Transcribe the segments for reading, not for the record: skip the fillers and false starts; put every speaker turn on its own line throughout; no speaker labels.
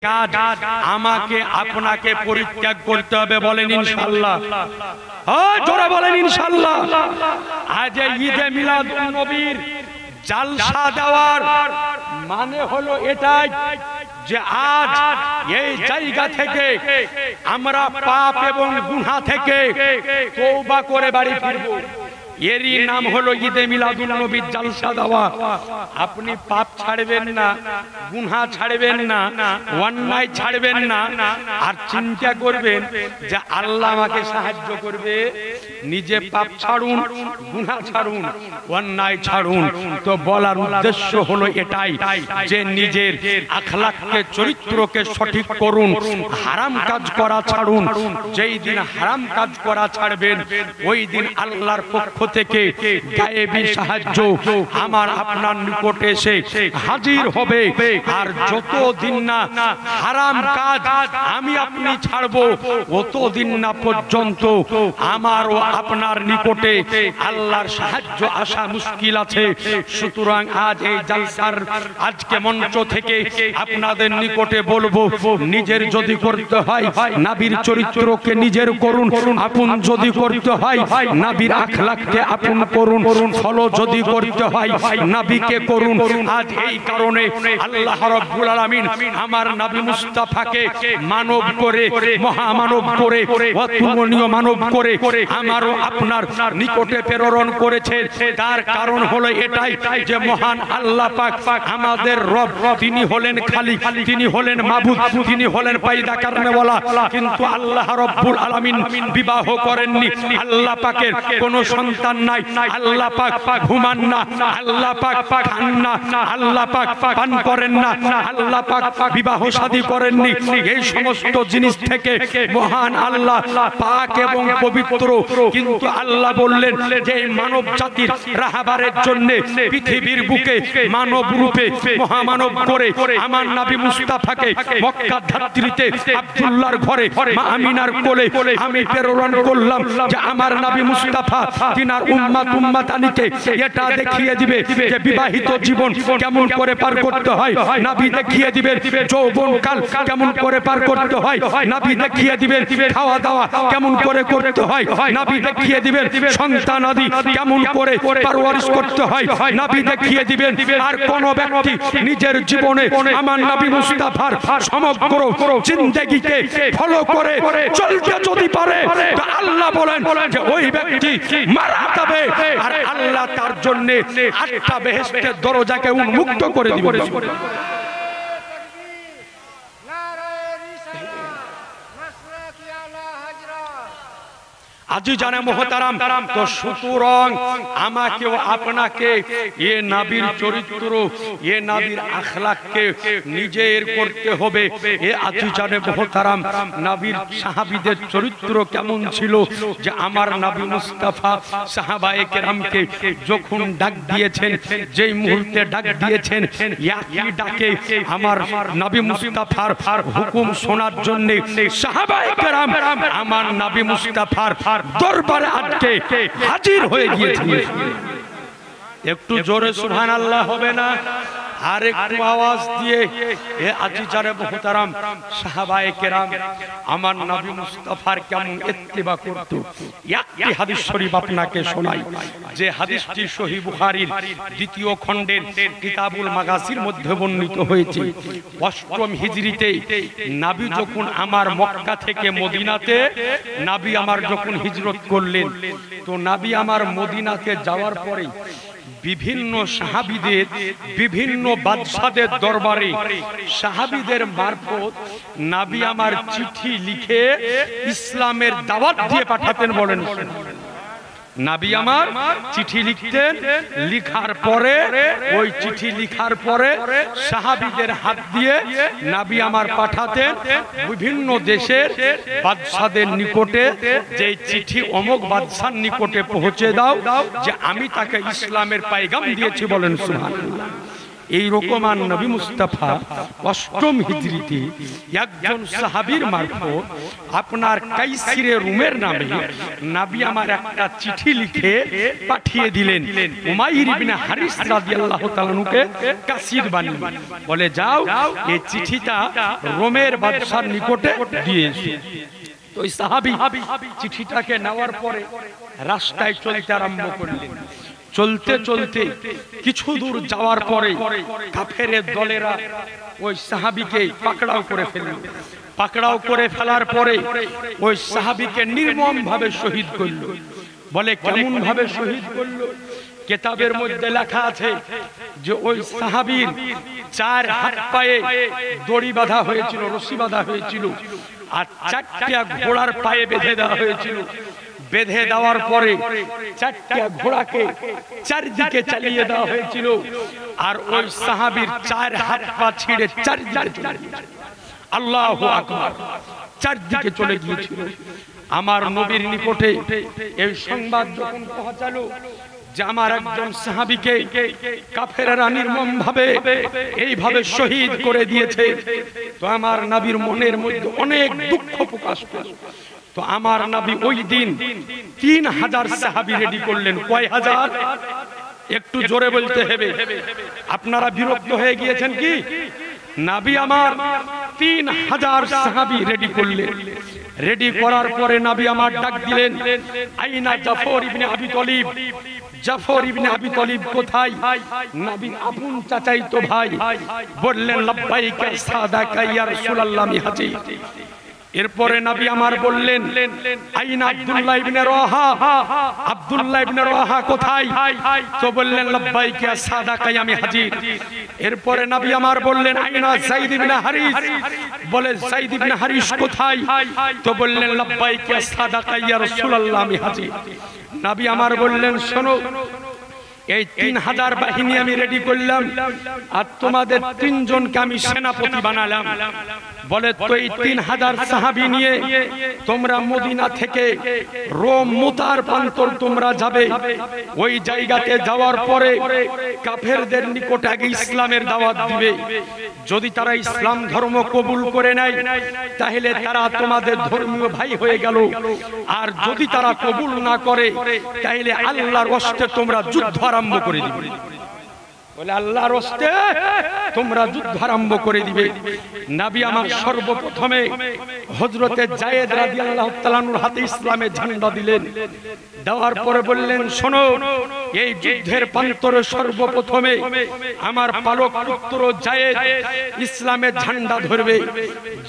কাজ আমাকে আপনাকে পরিত্যাগ করতে হবে, বলেন ইনশাআল্লাহ। জোরে বলেন ইনশাআল্লাহ। আজ ঈদে মিলাদুন নবীর জালসা দেওয়ার মানে হলো এটাই যে আজ এই জায়গা থেকে আমরা পাপ এবং গুনাহ থেকে তওবা করে বাড়ি ফিরব। এরই নাম হলো ঈদে মিলাদুন নবীর জালসা দেওয়া। আপনি পাপ ছাড়বেন না, গুনাহ ছাড়বেন না, অন্যায় ছাড়বেন না, আর চিন্তা করবেন যে আল্লাহ আমাকে সাহায্য করবে। নিজে পাপ ছাড়ুন, গুনাহ ছাড়ুন, অন্যায় ছাড়ুন। তো বলার উদ্দেশ্য হলো এটাই যে নিজের আখলাককে, চরিত্রকে সঠিক করুন, হারাম কাজ করা ছাড়ুন। যেই দিন হারাম কাজ করা ছাড়বেন ওই দিন আল্লাহর পক্ষ থেকে গায়েবী সাহায্য আমার আপনার নিকটে এসে হাজির হবে। আর যতদিন না হারাম কাজ আমি আপনি ছাড়বো ততদিন না পর্যন্ত আমার ও আপনার নিকটে আল্লাহর সাহায্য আসা মুশকিল আছে। সুতরাং আজ এই জালসার আজকে মঞ্চ থেকে আপনাদের নিকটে বলবো, নিজের যদি করতে হয় নবীর চরিত্রকে নিজের করুন, আপন যদি করতে হয় নবীর আখলাককে আপন করুন, ফলো যদি করতে হয় নবীকে করুন। আজ এই কারণে আল্লাহ রাব্বুল আলামিন আমার নবী মুস্তাফাকে মানব করে, মহামানব করে, অতুলনীয় মানব করে আমারও আপনার নিকটে প্রেরণ করেছেন। তার কারণ হলো এটাই যে মহান আল্লাহ পাক আমাদের রব, তিনি হলেন খালিক, তিনি হলেন মাবুদ, তিনি হলেন পয়দা করনে ওয়ালা। কিন্তু আল্লাহ রাব্বুল আলামিন বিবাহ করেননি, আল্লাহ পাকের কোনো সন্তান নাই, আল্লাহ পাক ঘুমান না, আল্লাহ পাক খান না, আল্লাহ পাক পান করেন না, আল্লাহ পাক বিবাহ শাদী করেননি। এই সমস্ত জিনিস থেকে মহান আল্লাহ পাক এবং পবিত্র। কিন্তু আল্লাহ বললেন যে মানব জাতির রাহাবারের জন্য পৃথিবীর বুকে মানব রূপে মহামানব করে আমার নবী মুস্তাফাকে মক্কা ধাত্রীতে আব্দুল্লাহর ঘরে মা আমিনার কোলে আমি প্রেরণ করলাম যে আমার নবী মুস্তাফা তিনার উম্মাতানিকে এটা দেখিয়ে দিবে যে বিবাহিত জীবন কেমন করে পার করতে হয়। নবী দেখিয়ে দিবেন যৌবনকাল কেমন করে পার করতে হয়। নবী দেখিয়ে দিবেন খাওয়া দাওয়া কেমন করে করতে হয়। নবী দেখিয়ে দিবেন সন্তান আদি কেমন করে পরওয়ারিশ করতে হয়। নবী দেখিয়ে দিবেন। আর কোন ব্যক্তি নিজের জীবনে আমার নবী মুস্তাফার সমগ্র জিন্দেগিকে ফলো করে চলতে যদি পারে তো আল্লাহ বলেন যে ওই ব্যক্তি মারা যাবে আর আল্লাহ তার জন্য 8টা বেহেশতের দরজাকে উন্মুক্ত করে দিবেন। আজিজানে মুহতারাম, তো সুতরাং আমাকেও আপনাকে এ নবীর চরিত্র, এ নবীর আখলাককে নিজের করতে হবে। এ আজিজানে মুহতারাম, নবীর সাহাবীদের চরিত্র কেমন ছিল যে আমার নবী মুস্তাফা সাহাবায়ে কেরামকে যখন ডাক দিয়েছেন, যেই মুহূর্তে ডাক দিয়েছেন একই ডাকে আমার নবী মুস্তাফার হুকুম শোনার জন্য সাহাবায়ে কেরাম আমার নবী মুস্তাফার দরবারে আজকে হাজির হয়ে গিয়েছে। একটু জোরে সুবহানাল্লাহ হবে না? আর একটু আওয়াজ দিয়ে এ আজিজানে মুহতারাম সাহাবায়ে কেরাম আমার নবী মুস্তাফার কেমন ইত্তিবা করত। একটি হাদিস শরীফ আপনাকে শোনাই, যে হাদিসটি সহিহ বুখারীর 2য় খণ্ডের কিতাবুল মাগাসির মধ্যে বর্ণিত হয়েছে। 8ম হিজরিতে নবী যখন আমার মক্কা থেকে মদিনাতে নবী আমার যখন হিজরত করলেন, তো নবী আমার মদিনাতে যাওয়ার পরে বিভিন্ন সাহাবীদের, বিভিন্ন বাদশাদের দরবারে সাহাবীদের মারফত নবী আমার চিঠি লিখে ইসলামের দাওয়াত দিয়ে পাঠাতেন। বলেন, নবী আমার চিঠি লিখতেন, লিখার পরে ওই চিঠি লিখার পরে সাহাবীদের হাত দিয়ে নবী আমার পাঠাতেন বিভিন্ন দেশের বাদশাদের নিকটে, যে চিঠি অমুক বাদশার নিকটে পৌঁছে দাও যে আমি তাকে ইসলামের পায়গাম দিয়েছি। বলেন সুবহানাল্লাহ। এই রকম আর নবী মুস্তাফা অষ্টম হিজরিতে একজন সাহাবীর মারফত আপনার কাইসিরে রুমের নামে নবী আমার একটা চিঠি লিখে পাঠিয়ে দিলেন উমাইর ইবনে হারিস রাদিয়াল্লাহু তাআলা আনহুকে কাসির বানিয়ে বলে যাও এই চিঠিটা রোমের বাদশার নিকটে দিয়ে এসো। তো ওই সাহাবী চিঠিটাকে নেওয়ার পরে রাস্তায় চলতে আরম্ভ করলেন। চলতে চলতে কিছু দূর যাওয়ার পরে কাফেরের দলেরা ওই সাহাবীকে পাকড়াও করে ফেলল। পাকড়াও করে ফেলার পরে ওই সাহাবীকে নির্মম ভাবে শহীদ করল। বলে কেমন ভাবে শহীদ করল? কিতাবের মধ্যে লেখা আছে যে ওই সাহাবীর 4 হাত পায়ে দড়ি বাঁধা হয়েছিল, রশি বাঁধা হয়েছিল, আর 4টা ঘোড়ার পায়ে বেঁধে দেওয়া হয়েছিল। বেঁধে দেওয়ার পরে 4টা ঘোড়াকে চারদিকে চালিয়ে দেওয়া হয়েছিল, আর ওই সাহাবীর 4 হাত পা ছিঁড়ে চারদিকে চলে গিয়েছিল। আল্লাহু আকবার, চারদিকে চলে গিয়েছিল। আমার নবীর নিকটে এই সংবাদ যখন পৌঁছালো যে আমার একজন সাহাবীকে কাফেররা নির্মম ভাবে এইভাবে শহীদ করে দিয়েছে, তো আমার নবীর মনের মধ্যে অনেক দুঃখ প্রকাশ পেল। তো আমার নবী ওই দিন 3000 সাহাবী রেডি করলেন। কয় হাজার? একটু জোরে বলতে হবে, আপনারা বিরক্ত হয়ে গিয়েছেন কি? নবী আমার 3000 সাহাবী রেডি করলেন। রেডি করার পরে নবী আমার ডাক দিলেন, আইনা জাফর ইবনে আবি তালিব? জাফর ইবনে আবি তালিব কোথায়? নবীর আপন চাচাইতো ভাই। বললেন লাব্বাইকা সাদাকা ইয়া রাসূলুল্লাহ, আমি হাজির। এরপরে নবী আমার বললেন, আইনা আব্দুল্লাহ ইবনে রাওয়াহা? আব্দুল্লাহ ইবনে রাওয়াহা কোথায়? তো বললেন লাব্বাইকা সাদাকা, আমি হাজির। এরপরে নবী আমার বললেন, আইনা যায়েদ ইবনে হারিস? বলে যায়েদ ইবনে হারিস কোথায়? তো বললেন লাব্বাইকা সাদাকা ইয়া রাসূলুল্লাহ, আমি হাজির। নবী আমার বললেন, শোনো, এই 3000 বাহিনী আমি রেডি করলাম, আর তোমাদের 3 জনকে আমি সেনাপতি বানালাম। বলে তো এই 3000 সাহাবী নিয়ে তোমরা মদিনা থেকে রোম মুতার প্রান্তর তোমরা যাবে। ওই জায়গাতে যাওয়ার পরে কাফেরদের নিকট আগে ইসলামের দাওয়াত দিবে। যদি তারা ইসলাম ধর্ম কবুল করে নেয় তাহলে তারা তোমাদের ধর্মীয় ভাই হয়ে গেল, আর যদি তারা কবুল না করে তাহলে আল্লাহর ওয়াস্তে তোমরা যুদ্ধ আরম্ভ করে দিবে। বলে আল্লাহর ওয়াস্তে তোমরা যুদ্ধ আরম্ভ করে দিবে। নবী আমার সর্বপ্রথমে হযরতে যায়েদ রাদিয়াল্লাহু তাআলা আনহুর হাতে ইসলামের ঝান্ডা দিলেন। দেওয়ার পরে বললেন, শোনো, এই যুদ্ধের প্রান্তরে সর্বপ্রথমে আমার পালক পুত্র যায়েদ ইসলামের ঝান্ডা ধরবে।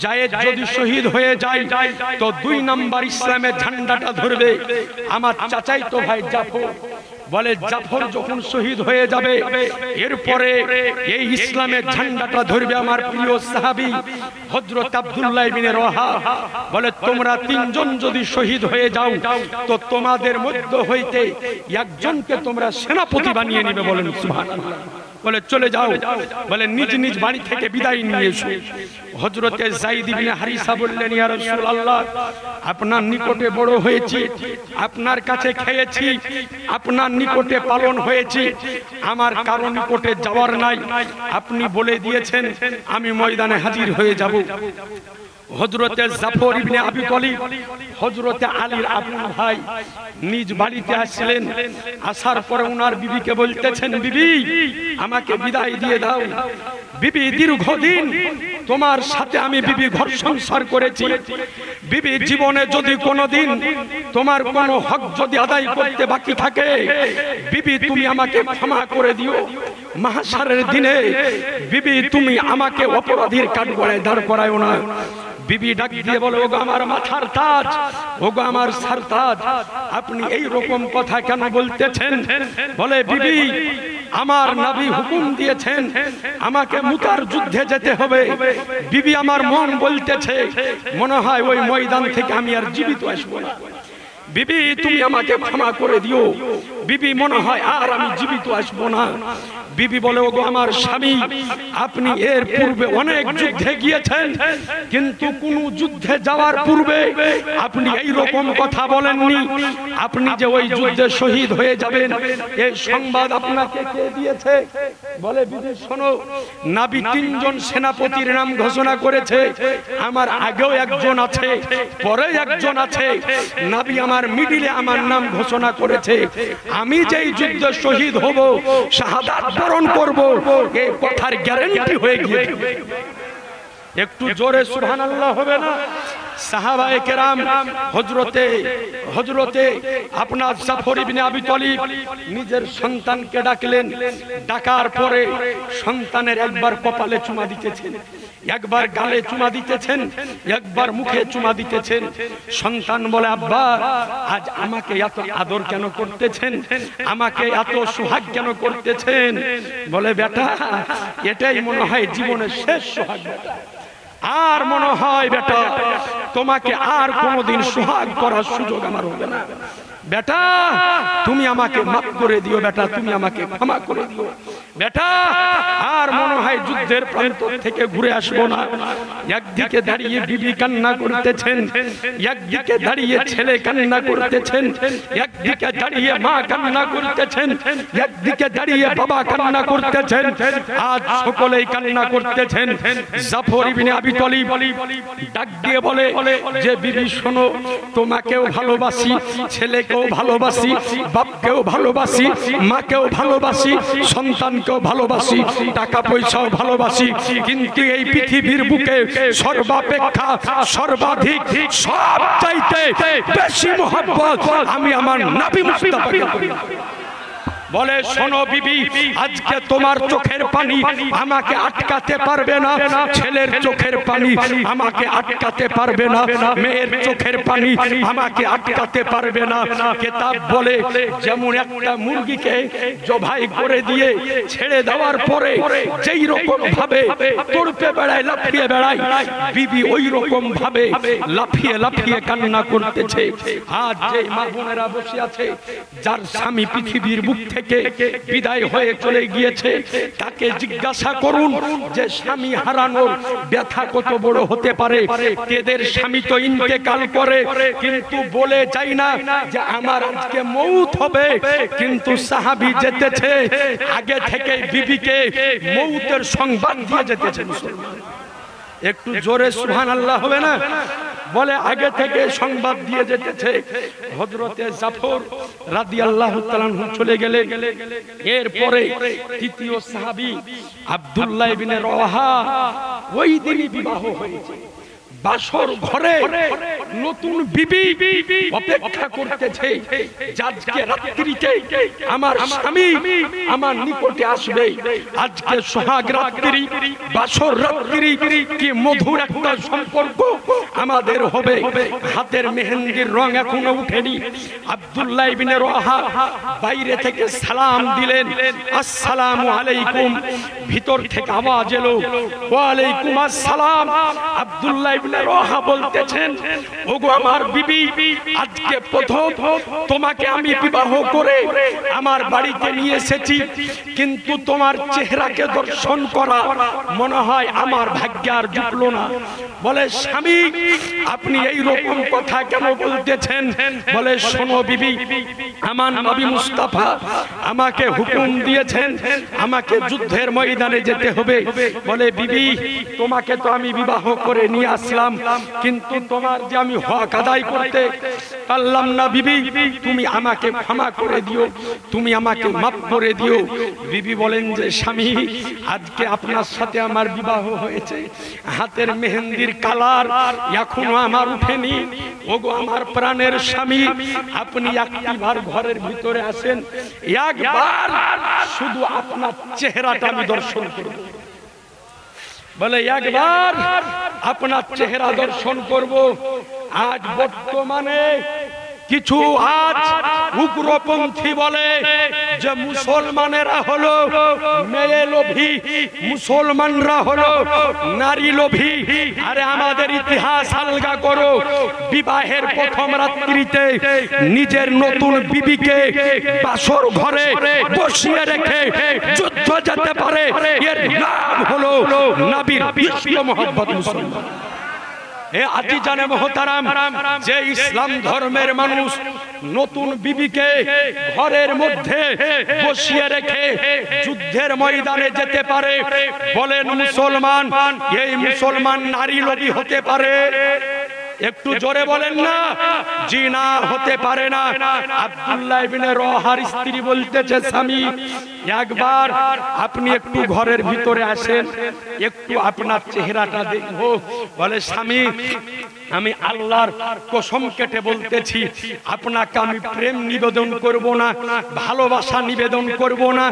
যায়েদ যদি শহীদ হয়ে যায় তো 2 নাম্বার ইসলামের ঝান্ডাটা ধরবে আমার চাচাইতো ভাই জাফর। বলে জাফর যখন শহীদ হয়ে যাবে এরপরে এই ইসলামের ঝান্ডাটা ধরবে আমার প্রিয় সাহাবী হযরত আব্দুল্লাহ ইবনে রাওয়াহা। বলে তোমরা 3 জন যদি শহীদ হয়ে যাও তো তোমাদের মধ্য হইতে একজনকে তোমরা সেনাপতি বানিয়ে নেবে। বলেন সুবহানাল্লাহ। বলে চলে যাও। বলে নিজ নিজ বাড়ি থেকে বিদায় নিয়ে এসো। হযরতে যায়েদ ইবনে হারিসা বললেন, ইয়া রাসূলুল্লাহ, আপনার নিকটে বড় হয়েছি, আপনার কাছে খেয়েছি, আপনার নিকটে পালন হয়েছি, আমার কারো নিকটে যাওয়ার নাই। আপনি বলে দিয়েছেন আমি ময়দানে হাজির হয়ে যাব। হযরতে জাফর ইবনে আবি তালিব হযরতে আলীর আপন ভাই নিজ বাড়িতে আসলেন। আসার পরে ওনার বিবিকে বলতেছেন, বিবি আমাকে বিদায় দিয়ে দাও। বিবি দীর্ঘদিন তোমার সাথে আমি বিবি ঘর সংসার করেছি। বিবি জীবনে যদি কোনোদিন তোমার কোনো হক যদি আদায় করতে বাকি থাকে বিবি তুমি আমাকে ক্ষমা করে দিও। মাহশারের দিনে বিবি তুমি আমাকে অপরাধীর কাঠগড়ায় দাঁড় করায়ও না। বিবি ডাক দিয়ে বলে, ওগো আমার মাথার তাজ, ওগো আমার সারতাজ, আপনি এই রকম কথা কেন বলতেছেন? বলে বিবি আমার নবী হুকুম দিয়েছেন আমাকে মুতার যুদ্ধে যেতে হবে। বিবি আমার মন বলতেছে মনে হয় ওই ময়দান থেকে আমি আর জীবিত আসবো না। বিবি তুমি আমাকে ক্ষমা করে দিও, বিবি মনে হয় আর আমি জীবিত আসবো না। বিবি বলে, ওগো আমার স্বামী, আপনি এর পূর্বে অনেক যুদ্ধে গিয়েছেন, কিন্তু কোন যুদ্ধে যাওয়ার পূর্বে আপনি এই রকম কথা বলেননি। আপনি যে ওই যুদ্ধে শহীদ হয়ে যাবেন এই সংবাদ আপনাকে কে দিয়েছে? বলে, বিবি শোনো, নবী তিনজন সেনাপতির নাম ঘোষণা করেছে, আমার আগেও একজন আছে, পরে একজন আছে, নবী আমার মিডিলে আমার নাম ঘোষণা করেছে। আমি যেই যুদ্ধে শহীদ হব, শাহাদাত বরণ করব, এই কথার গ্যারান্টি হয়ে গিয়েছে। একটু জোরে সুবহানাল্লাহ হবে না? সাহাবায়ে কেরাম হযরতে আপনার জাফর ইবনে আবি তালিব নিজের সন্তানকে ডাকলেন। ডাকার পরে সন্তানের একবার কপালে চুমা দিতেছেন, একবার গালে চুমা দিতেছেন, একবার মুখে চুমা দিতেছেন। সন্তান বলে, আব্বা আজ আমাকে এত আদর কেন করতেছেন, আমাকে এত সোহাগ কেন করতেছেন? বলে, বেটা এটাই মনে হয় জীবনের শেষ সোহাগ, বেটা আর মনে হয় বেটা তোমাকে আর কোনোদিন সোহাগ করার সুযোগ আমার হবে না। বেটা তুমি আমাকে মাফ করে দিও, বেটা তুমি আমাকে ক্ষমা করে দিও, বেটা আর মনে হয় যুদ্ধের প্রান্ত থেকে ঘুরে আসবো না। একদিকে দাঁড়িয়ে বিবি কান্না করতেছেন, একদিকে দাঁড়িয়ে ছেলে কান্না করতেছেন, একদিকে দাঁড়িয়ে মা কান্না করতেছেন, একদিকে দাঁড়িয়ে বাবা কান্না করতেছেন, আজ সকলেই কান্না করতেছেন। জাফর ইবনে আবি তালিব ডাক দিয়ে বলে যে, বিবি শোনো, তোমাকেও ভালোবাসি, ছেলেকেও ভালোবাসি, বাপকেও ভালোবাসি, মাকেও ভালোবাসি, সন্তানকেও ভালোবাসি, টাকা পয়সাও ভালোবাসি, কিন্তু এই পৃথিবীর বুকে সর্বাপেক্ষা সর্বাধিক সব চাইতে বেশি মহব্বত আমি আমার নবী মুস্তাফাকে করি। বলে, শোনো বিবি, আজকে তোমার চোখের পানি আমাকে আটকাতে পারবে না, ছেলের চোখের পানি আমাকে আটকাতে পারবে না, মেয়ের চোখের পানি আমাকে আটকাতে পারবে না। কিতাব বলে, যেমন একটা মুরগিকে জবাই করে দিয়ে ছেড়ে দেওয়ার পরে যেই রকম ভাবে তড়পে বেড়ায়, লাফিয়ে বেড়ায়, বিবি ওই রকম ভাবে লাফিয়ে লাফিয়ে কান্না করতেছে। আজ যে মা বোনেরা বসে আছে, যার স্বামী পৃথিবীর বুক থেকে বিদায় হয়ে চলে গিয়েছে, তাকে জিজ্ঞাসা করুন যে স্বামী হারানোর ব্যথা কত বড় হতে পারে। এদের স্বামী তো ইন্তেকাল করে, কিন্তু বলে যায় না যে আমার আজকে মৌত হবে, কিন্তু সাহাবী যেতেছে আগে থেকে বিবিকে মৌতের সংবাদ দিয়ে যেতেছে। একটু জোরে সুবহানাল্লাহ হবে না? বলে, আগে থেকে সংবাদ দিয়ে যেতেছে। হযরতে জাফর রাদিয়াল্লাহু তাআলা চলে গেলেন। এরপরে তৃতীয় সাহাবী আব্দুল্লাহ ইবনে রওয়াহা, ওই দিনই বিবাহ হয়েছে। বাসর ঘরে নতুন বিবি অপেক্ষা করতেছে, আজকে রাত্রিতে আমার স্বামী আমার নিকটে আসবে, আজকে সোহাগ রাত্রি, বাসর রাত্রি, কি মধুর একটা সম্পর্ক আমাদের হবে। হাতের মেহেন্দির রং এখনো উঠেনি। আব্দুল্লাহ ইবনে রওয়াহা বাইরে থেকে সালাম দিলেন, আসসালামু আলাইকুম। ভিতর থেকে আওয়াজ এলো, ওয়া আলাইকুম আসসালাম। আব্দুল্লাহ ইবনে রওয়াহা বলতেছেন, ওগো আমার বিবি, আজকে প্রথম তোমাকে আমি বিবাহ করে আমার বাড়িতে নিয়ে এসেছি, কিন্তু তোমার চেহারাকে দর্শন করা মনে হয় আমার ভাগ্যে আর জুটলো না। বলে, স্বামী আপনি এই রকম কথা কেন বলতেছেন? বলে, শোনো বিবি, আমার নবী মুস্তাফা আমাকে হুকুম দিয়েছেন আমাকে যুদ্ধের ময়দানে যেতে হবে। বলে, বিবি তোমাকে তো আমি বিবাহ করে নিয়ে আসলাম, কিন্তু তোমার যে আমি হক আদায় করতে পারলাম না বিবি, তুমি আমাকে ক্ষমা করে দিও, তুমি আমাকে মাফ করে দিও। বিবি বলেন যে, স্বামী আজকে আপনার সাথে আমার বিবাহ হয়েছে, হাতের মেহেন্দির কালার এখনো আমার উঠেনি। ওগো আমার প্রাণের স্বামী, আপনি একবার ঘরের ভিতরে আসেন, একবার শুধু আপনার চেহারাটা আমি দর্শন করব। বলে, একবার আপনার চেহারা দর্শন করব। আজ বর্তমানে কিছু আজ উগ্রপন্থী বলে যে মুসলমানেরা হলো মেয়ে লোভী, মুসলমানরা হলো নারী লোভী। আরে আমাদের ইতিহাস আলগা করো। বিবাহের প্রথম রাত্রিতে নিজের নতুন বিবিকে বাসর ঘরে বসিয়ে রেখে যুদ্ধ যেতে পারে, এর নাম হলো নবীর ইশক মোহাব্বত মুসলমান। এ আজি জানে মোহতারাম, যে ইসলাম ধর্মের মানুষ নতুন বিবিকে ঘরের মধ্যে বসিয়ে রেখে যুদ্ধের ময়দানে যেতে পারে, বলেন মুসলমান, এই মুসলমান নারী লোভী হতে পারে? একটু জোরে বলেন না। জি না, হতে পারে না। আব্দুল্লাহ ইবনে রওয়াহার স্ত্রী বলতেছে, স্বামী একবার আপনি একটু ঘরের ভিতরে আসেন, একটু আপনার চেহারাটা দেখবো। বলে, স্বামী আমি আল্লাহর কসম কেটে বলতেছি, আপনাকে আমি প্রেম নিবেদন করব না, ভালোবাসা নিবেদন করব না।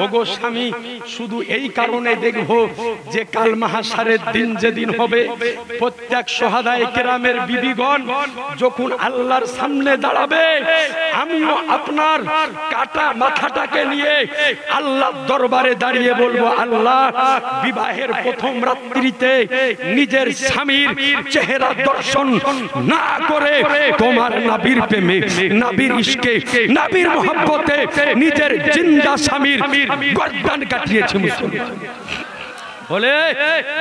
ওগো স্বামী, শুধু এই কারণে দেখব যে কাল মাহশারের দিন যেদিন হবে, প্রত্যেক শহাদায়ে কেরামের বিবিগণ যখন আল্লাহর সামনে দাঁড়াবে, আমিও আপনার কাটা মাথাটাকে নিয়ে আল্লাহর দরবারে দাঁড়িয়ে বলবো, আল্লাহ, বিবাহের প্রথম রাত্রিতে নিজের স্বামীর চেহারা দর্শন না করে তোমার নবীর প্রেমে, নবীর ইশকে, নবীর মহব্বতে নিজের জিন্দা স্বামীর গর্দান কাটিয়েছি মুসলমান। বলে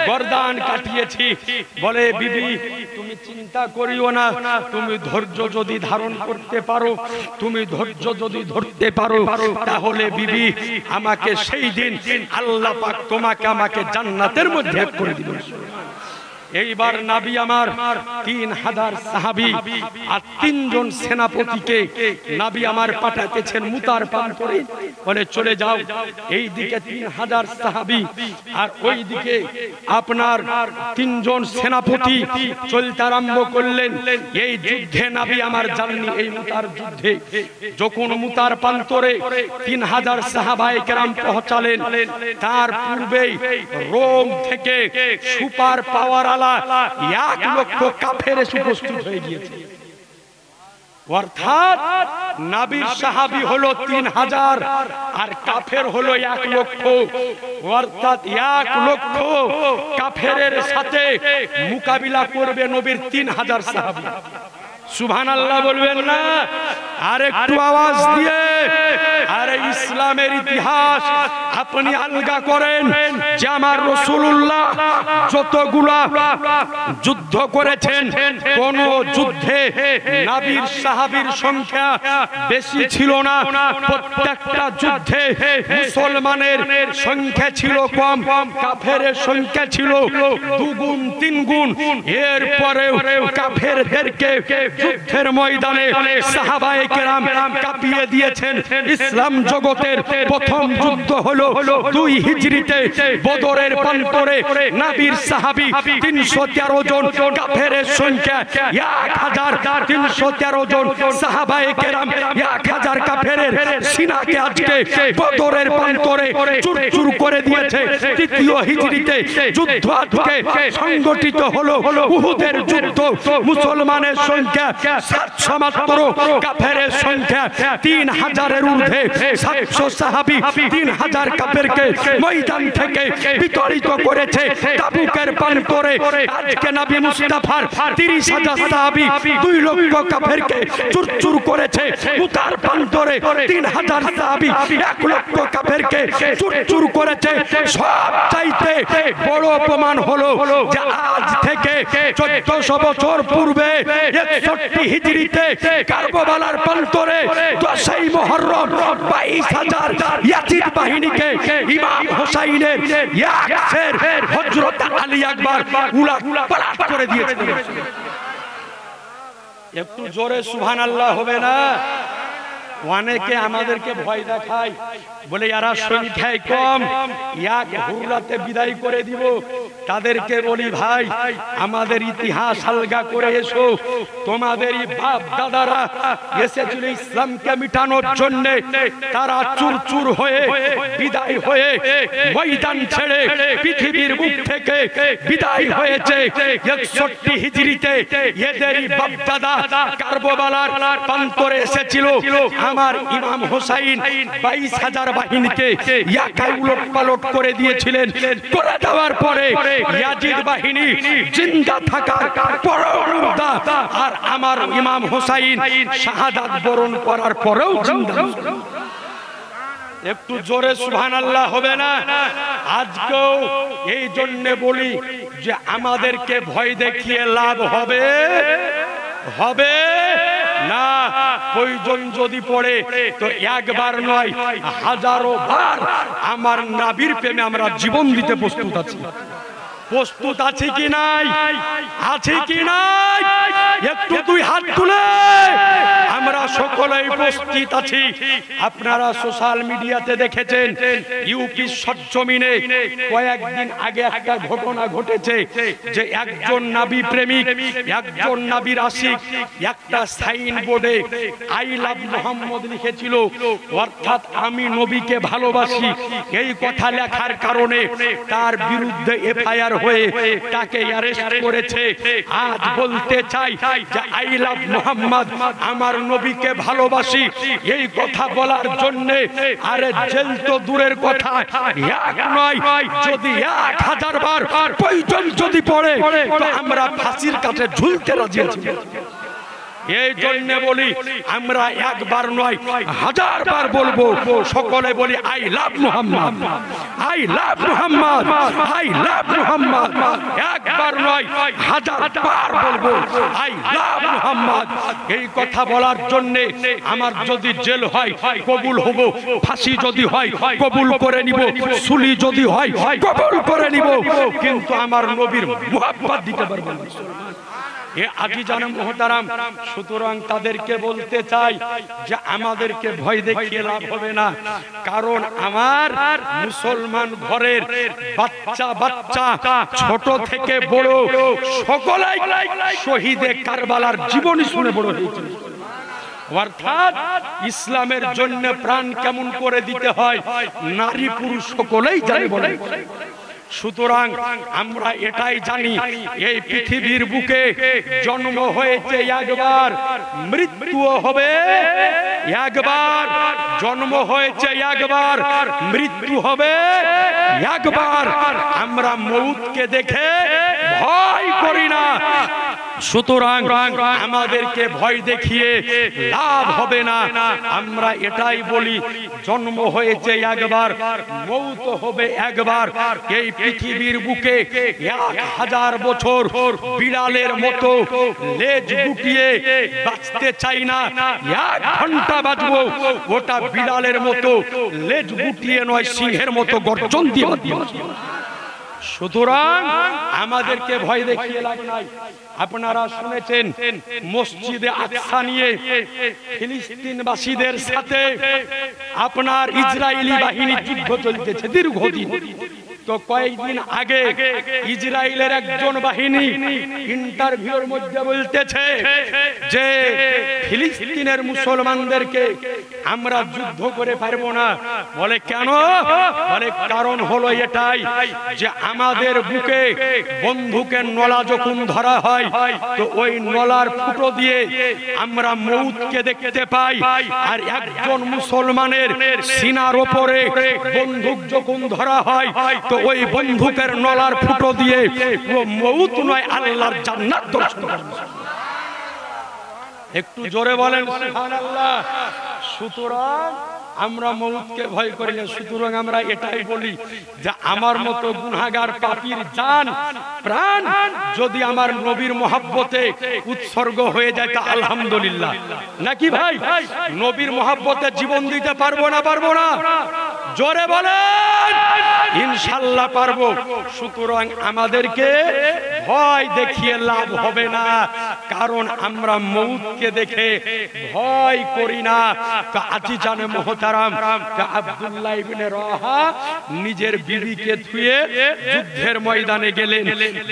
গর্দান কাটিয়েছি। বলে, বিবি তুমি চিন্তা করিও না, তুমি ধৈর্য যদি ধারণ করতে পারো, তুমি ধৈর্য যদি ধরতে পারো, তাহলে বিবি আমাকে সেই দিন আল্লাহ পাক তোমাকে আমাকে জান্নাতের মধ্যে এক করে দিবেন। এইবার নবী আমার 3000 সাহাবী আর 3 জন সেনাপতিকে নবী আমার পাঠাতেছেন মুতার পান করে। বলে, চলে যাও। এই দিকে 3000 সাহাবী আর ওই দিকে আপনার 3 জন সেনাপতি চলতে আরম্ভ করলেন। এই যুদ্ধে নবী আমার জাননি, এই মুতার যুদ্ধে যখন মুতার প্রান্তরে 3000 সাহাবায়ে কেরাম পৌঁছালেন, তার পূর্বেই রোম থেকে সুপার পাওয়ার 1 লক্ষ কাফের উপস্থিত হয়ে গিয়েছে। অর্থাৎ নবীর সাহাবী হলো 3000 আর কাফের হলো 1 লক্ষ। অর্থাৎ 1 লক্ষ কাফেরের সাথে মোকাবিলা করবে নবীর 3000 সাহাবী। সুবহানাল্লাহ বলবেন না? আর একটু আওয়াজ দিয়ে। আরে ইসলামের ইতিহাস আপনি আলগা করেন যে আমার রাসূলুল্লাহ যতগুলা যুদ্ধ করেছেন, কোন যুদ্ধে নবীর সাহাবীর সংখ্যা বেশি ছিল না। প্রত্যেকটা যুদ্ধে মুসলমানের সংখ্যা ছিল কম, কাফেরের সংখ্যা ছিল 2 গুণ 3 গুণ। এরপরেও কাফেরদেরকে যুদ্ধের ময়দানে সাহাবায়ে কেরাম কাঁপিয়ে দিয়েছেন। ইসলাম জগতের প্রথম যুদ্ধ হলো 2 হিজরিতে বদরের প্রান্তরে নবীর সাহাবী 313 জন, কাফেরের সংখ্যা 1313 জন। সাহাবায়ে কেরাম 1000 কাফেরের সিনাকে আজকে বদরের প্রান্তরে চুরচুর করে দিয়েছে। তৃতীয় হিজরিতে যুদ্ধ আজকে সংগঠিত হলো উহুদের যুদ্ধ। মুসলমানের সংখ্যা 700 মাত্র, কাফেরের সংখ্যা 3000-এর ঊর্ধ্বে। 700 সাহাবী 3000 কাফেরকে ময়দান থেকে বিতাড়িত করেছে। তাবুকের প্রান্তরে আজকে নবী মুস্তাফার 30000 সাহাবী 2 লক্ষ কাফেরকে চুরচুর করেছে। মুতার প্রান্তরে 3000 সাহাবী 1 লক্ষ কাফেরকে চুরচুর করেছে। সব চাইতে বড় অপমান হলো যে আজ থেকে 1400 বছর পূর্বে 61 হিজরিতে কারবালার প্রান্তরে 10ই মুহররম 22000 ইয়াজিদ বাহিনীকে ইমাম হোসাইনের এক শের হযরত আলী আকবর উলাট পালাট করে দিয়েছে। একটু জোরে সুবহানাল্লাহ হবে না? অনেকে আমাদেরকে ভয় দেখায়, বলে এরা সংখ্যায় কম, এক হুররাতে বিদায় করে দিব। তাদেরকে বলি ভাই আমাদের ইতিহাস আলগা করে এসো। তোমাদেরই বাপ দাদারা এসেছিল ইসলামকে মিটানোর জন্য, তারা চুরচুর হয়ে বিদায় হয়ে ময়দান ছেড়ে পৃথিবীর মুখ থেকে বিদায় হয়েছে 61 হিজরিতে। এদেরই বাপ দাদা কারবালার প্রান্তরে এসেছিল। আমার ইমাম হোসাইন 22,000 বাহিনীকে একাই উলট পালট করে দিয়েছিলেন। করে দেওয়ার পরে ইয়াজিদ বাহিনী জিন্দা থাকার পরেও মুর্দা, আর আমার ইমাম হোসাইন শাহাদাত বরণ করার পরেও জিন্দা। একটু জোরে সুবহানাল্লাহ হবে না? আজকেও এই জন্য বলি যে আমাদেরকে ভয় দেখিয়ে লাভ হবে হবে না। প্রয়োজন যদি পড়ে তো একবার নয় হাজারো বার আমার নবীর প্রেমে আমরা জীবন দিতে প্রস্তুত আছি। প্রস্তুত আছে কি নাই? আছে কি নাই? একটু দুই হাত তুলে আমরা সকলেই প্রস্তুত আছি। আপনারা সোশ্যাল মিডিয়াতে দেখেছেন ইউপি সরজমিনে কয়েকদিন আগে একটা ঘটনা ঘটেছে যে একজন নবী প্রেমিক, একজন নবীর আশিক একটা সাইন বোর্ডে আই লাভ মোহাম্মদ লিখেছিল, অর্থাৎ আমি নবীকে ভালোবাসি। এই কথা লেখার কারণে তার বিরুদ্ধে এফআইআর হয়ে তাকে অ্যারেস্ট করেছে। আজ বলতে চাই যে আই লাভ মোহাম্মদ, আমার নবীকে ভালোবাসি, এই কথা বলার জন্য আরে জেল তো দূরের কথা, এক নয় যদি 1000 বার প্রয়োজন যদি পড়ে তো আমরা ফাঁসির কাছে ঝুলতে রাজি আছি। এই জন্য বলি আমরা একবার নয় হাজার বার বলবো। সকলে বলি I love Muhammad, I love Muhammad, I love Muhammad. একবার নয় হাজার বার বলবো আই লাভ মুহাম্মদ। এই কথা বলার জন্য আমার যদি জেল হয় কবুল হব, ফাঁসি যদি হয় কবুল করে নিব, সুলি যদি হয় কবুল করে নিব, কিন্তু আমার নবীর মুহাব্বত দিতে পারবো না। আজিজান মুহতারাম, সুতরাং তাদেরকে বলতে চাই যে আমাদেরকে ভয় দেখিয়ে লাভ হবে না। কারণ আমার মুসলমান ঘরের বাচ্চা বাচ্চা ছোট থেকে বড় সকলেই শহীদে কারবালার জীবনী শুনে বড় হয়েছে। অর্থাৎ ইসলামের জন্য প্রাণ কেমন করে দিতে হয় নারী পুরুষ সকলেই জানে বলে। সুতরাং আমরা এটাই জানি এই পৃথিবীর বুকে জন্ম হয়েছে একবার, মৃত্যুও হবে একবার। জন্ম হয়েছে একবার, মৃত্যু হবে একবার। আমরা মউতকে দেখে ভয় করি না। সুতরাং আমাদেরকে ভয় দেখিয়ে লাভ হবে না। আমরা এটাই বলি জন্ম হয়েছে একবার, মউত হবে একবার। এই পৃথিবীর বুকে 1000 বছর বিড়ালের মতো লেজ গুটিয়ে বাঁচতে চাই না। 1 ঘন্টা বাঁচবো, ওটা বিড়ালের মতো লেজ গুটিয়ে নয়, সিংহের মতো গর্জন দিয়ে বাঁচবো। সুতরাং আমাদেরকে ভয় দেখিয়ে লাভ নাই। আপনারা শুনেছেন মসজিদে আকসা নিয়ে ফিলিস্তিনবাসীদের সাথে আপনার ইসরায়েলি বাহিনী যুদ্ধ চলতেছে দীর্ঘদিন। তো কয়েকদিন আগে ইসরায়েলের একজন বাহিনী ইন্টারভিউর মধ্যে বলতেছে যে ফিলিস্তিনের মুসলমানদেরকে আমরা যুদ্ধ করে পারবো না। বলে কেন? বলে কারণ হলো এটাই যে আমাদের বুকে বন্দুকের নলা যখন ধরা হয় তো ওই নলার ফুটো দিয়ে আমরা মউতকে দেখতে পাই। আর একজন মুসলমানের সিনার উপরে বন্দুক যখন ধরা হয় তো ওই বন্দুকের নলার ফুটো দিয়ে ও মউত নয় আল্লাহর জান্নাত দর্শন করে। একটু জোরে বলেন সুবহানাল্লাহ। সুতরাং আমরা মউতকে ভয় করি না। সুতরাং আমরা এটাই বলি যে আমার মতো গুনাহগার পাপীর জান প্রাণ যদি আমার নবীর মহব্বতে উৎসর্গ হয়ে যায় তা আলহামদুলিল্লাহ। নাকি ভাই? নবীর মহব্বতে জীবন দিতে পারবো না? পারবো না? জোরে বলেন ইনশাআল্লাহ পারবো। সুতরাং আমাদেরকে ভয় দেখিয়ে লাভ হবে না। কারণ আমরা মউতকে দেখে ভয় করি না। তো আজিজানে মুহতারাম, আব্দুল্লাহ ইবনে রাওয়াহা নিজের বিবিকে থুয়ে যুদ্ধের ময়দানে গেলেন।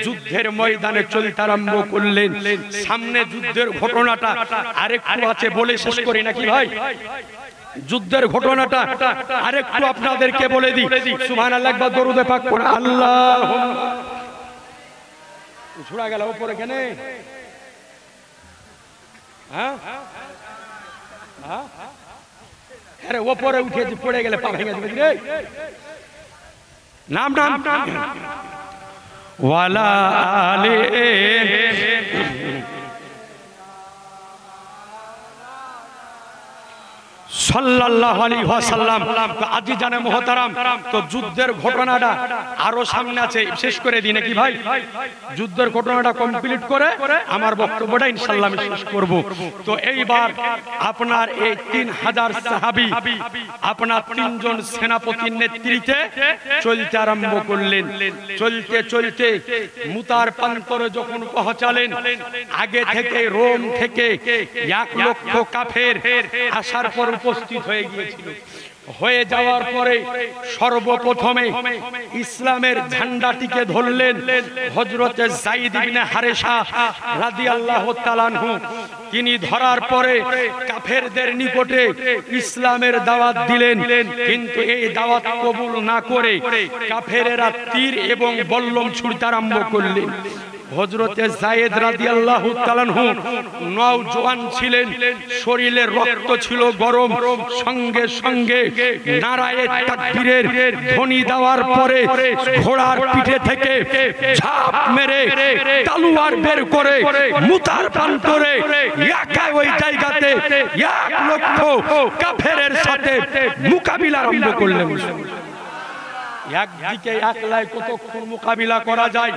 যুদ্ধের ময়দানে চলতে আরম্ভ করলেন। সামনে যুদ্ধের ঘটনাটা আরেকটু আছে, বলে শেষ করি নাকি ভাই? যুদ্ধের ঘটনাটা আরেকটু আপনাদেরকে বলে দিই। সুবহানাল্লাহ, একবার দরুদে পাক পড়ে। আল্লাহুম্মা ছুড়া গেল উপরে কেন? হ্যাঁ হ্যাঁ, আরে উপরে উঠে পড়ে গেলে পা ভেঙে যাবে রে। নাম নাম ওয়ালা আলে সাল্লাল্লাহু আলাইহি ওয়াসাল্লাম। আজিজানে মুহতারাম, তো যুদ্ধের ঘটনাটা আরো সামনে আছে, শেষ করে দিই নাকি ভাই? যুদ্ধের ঘটনাটা কমপ্লিট করে আমার বক্তব্যটা ইনশাআল্লাহ আমি শেষ করব। তো এইবার আপনার এই 3000 সাহাবী আপনার 3 জন সেনাপতির নেতৃত্বে চলতে আরম্ভ করলেন। চলতে চলতে মুতার প্রান্তরে যখন পৌঁছালেন, আগে থেকে রোম থেকে 1 লক্ষ কাফের আসার পর উপস্থিত হয়ে গিয়েছিল। হয়ে যাওয়ার পরে সর্বপ্রথমে ইসলামের ঝান্ডাটিকে ধরলেন হযরতে যায়েদ ইবনে হারেসা রাদিয়াল্লাহু তাআলা আনহু। তিনি ধরার পরে কাফেরদের নিকটে ইসলামের দাওয়াত দিলেন, কিন্তু এই দাওয়াত কবুল না করে কাফেরেরা তীর এবং বল্লম ছুড়তে আরম্ভ করলেন। হযরতে যায়েদ রাদিয়াল্লাহু তাআলা আনহু নওজোয়ান ছিলেন, শরীরে রক্ত ছিল গরম। সঙ্গে সঙ্গে নারায়ে তাকবীরের ধ্বনি দেওয়ার পরে ঘোড়ার পিঠে থেকে ঝাঁপ মেরে তলোয়ার বের করে মুতার প্রান্তরে একা ওই জায়গাতে 1 লক্ষ কাফেরের সাথে মোকাবিলা আরম্ভ করলেন। একদিকে একলাই কতক্ষণ মোকাবিলা করা যায়?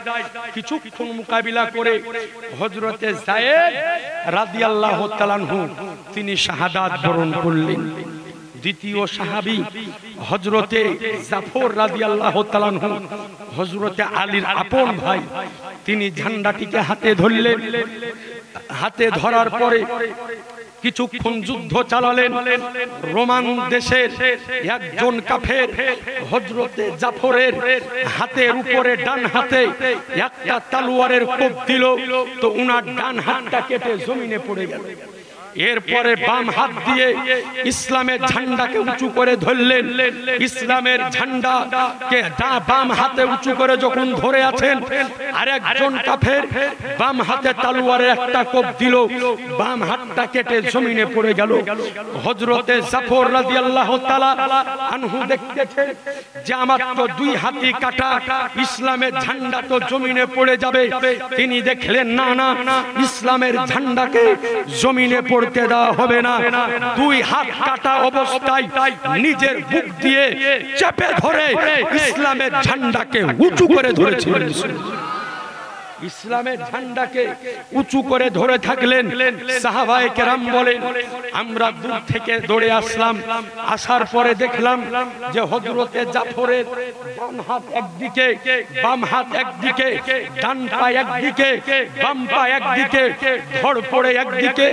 কিছুক্ষণ মোকাবিলা করে হযরতে যায়েদ রাদিয়াল্লাহু তাআলা আনহু তিনি শাহাদাত বরণ করলেন। দ্বিতীয় সাহাবী হযরতে জাফর রাদিয়াল্লাহু তাআলা আনহু, হযরতে আলীর আপন ভাই, তিনি ঝান্ডাটিকে হাতে ধরলেন। হাতে ধরার পরে কিছুক্ষণ যুদ্ধ চালালেন। রোমান দেশের একজন কাফের হযরতে জাফরের হাতের উপরে ডান হাতে একটা তলোয়ারের কোপ দিল, তো উনার ডান হাতটা কেটে জমিনে পড়ে গেল। এরপরে বাম হাত দিয়ে ইসলামের ঝান্ডাকে উঁচু করে ধরলেন। ইসলামের ঝান্ডাকে বাম হাতে উঁচু করে যখন ধরে আছেন, আরেকজন কাফের বাম হাতে তলোয়ারের একটা কোপ দিল, বাম হাতটা কেটে জমিনে পড়ে গেল। হযরতে জাফর রাদিয়াল্লাহু তাআলা আনহু দেখতেছেন যে আমার তো 2 হাতই কাটা, ইসলামের ঝান্ডা তো জমিনে পড়ে যাবে। তিনি দেখলেন না না, ইসলামের ঝান্ডাকে জমিনে পড়তে দেওয়া হবে না। 2 হাত কাটা অবস্থায় নিজের বুক দিয়ে চেপে ধরে ইসলামের ঝান্ডাকে উঁচু করে ধরেছিলেন। ইসলামের ঝান্ডাকে উঁচু করে ধরে থাকলেন। সাহাবায়ে কেরাম বলেন, আমরা দূর থেকে দৌড়ে আসলাম। আসার পরে দেখলাম যে হযরতে জাফরের ডান হাত একদিকে, বাম হাত একদিকে, ডান পা একদিকে, বাম পা একদিকে, ধড় পড়ে একদিকে,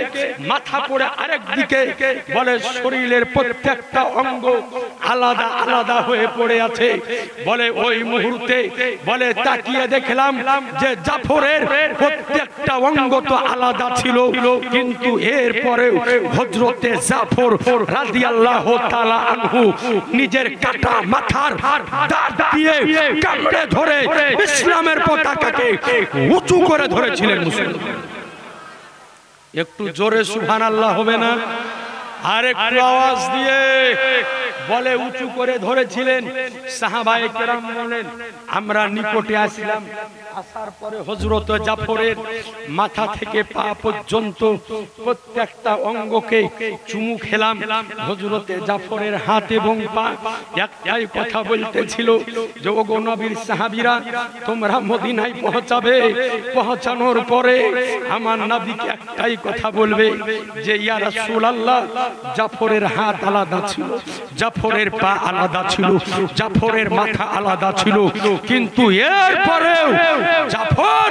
মাথা পড়ে আরেক দিকে। বলে শরীরের প্রত্যেকটা অঙ্গ আলাদা আলাদা হয়ে পড়ে আছে। বলে ওই মুহূর্তে বলে তাকিয়ে দেখলাম যে জাফরের প্রত্যেকটা অঙ্গ তো আলাদা ছিল, কিন্তু এরপরে হযরতে জাফর রাদিয়াল্লাহু তাআলা আনহু নিজের কাটা মাথার দাঁত দিয়ে কামড়ে ধরে ইসলামের পতাকাকে উঁচু করে ধরেছিলেন। মুসলমান একটু জোরে সুবহানাল্লাহ হবে না? আর একটু আওয়াজ দিয়ে বলে উঁচু করে ধরেছিলেন। সাহাবায়ে কেরাম বলেন, আমরা নিকটে আসলাম। আসার পরে হযরত জাফরের মাথা থেকে পা পর্যন্ত প্রত্যেকটা অঙ্গকে চুমু খেলাম। হযরতে জাফরের হাত এবং পা একটাই কথা বলতেছিল যে ওগো নবীর সাহাবীরা, তোমরা মদিনায় পৌঁছাবে। পৌঁছানোর পরে আমার নবীকে একটাই কথা বলবে যে ইয়া রাসূলুল্লাহ, জাফরের হাত আলাদা ছিল, জাফর জাফরের পা আলাদা ছিল, জাফরের মাথা আলাদা ছিল, কিন্তু এরপরেও জাফর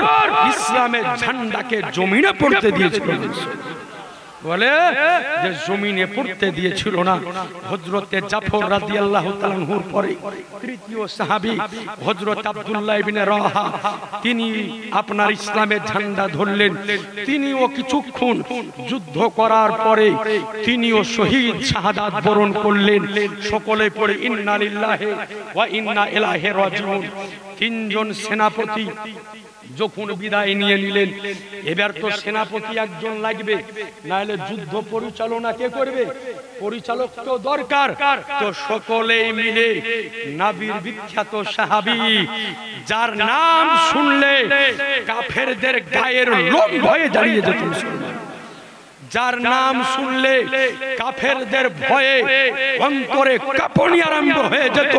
ইসলামের ঝান্ডাকে জমিনে পড়তে দিয়েছিল। বলে যে জমিনে পড়তে দিয়েছিল না। হযরতে জাফর রাদিয়াল্লাহু তাআলা আনহুর পরে তৃতীয় সাহাবী হযরত আব্দুল্লাহ ইবনে রাওয়াহা, তিনি আপনার ইসলামের ঝান্ডা ধরলেন। তিনিও কিছুক্ষণ যুদ্ধ করার পরে তিনিও শহীদ শাহাদাত বরণ করলেন। সকলে পড়ে ইন্না লিল্লাহি ওয়া ইন্না ইলাইহি রাজিউন। তিনজন সেনাপতি যখন বিদায় নিয়ে নিলেন, এবার তো সেনাপতি একজন লাগবে, নাহলে যুদ্ধ পরিচালনা কে করবে? পরিচালক তো দরকার। তো সকলেই মিলে নবীর বিখ্যাত সাহাবী, যার নাম শুনলে কাফেরদের গায়ের লোম ভয়ে দাঁড়িয়ে যেত, যার নাম শুনলে কাফেরদের ভয়ে অন্তরে কাঁপুনি আরম্ভ হয়ে যেত,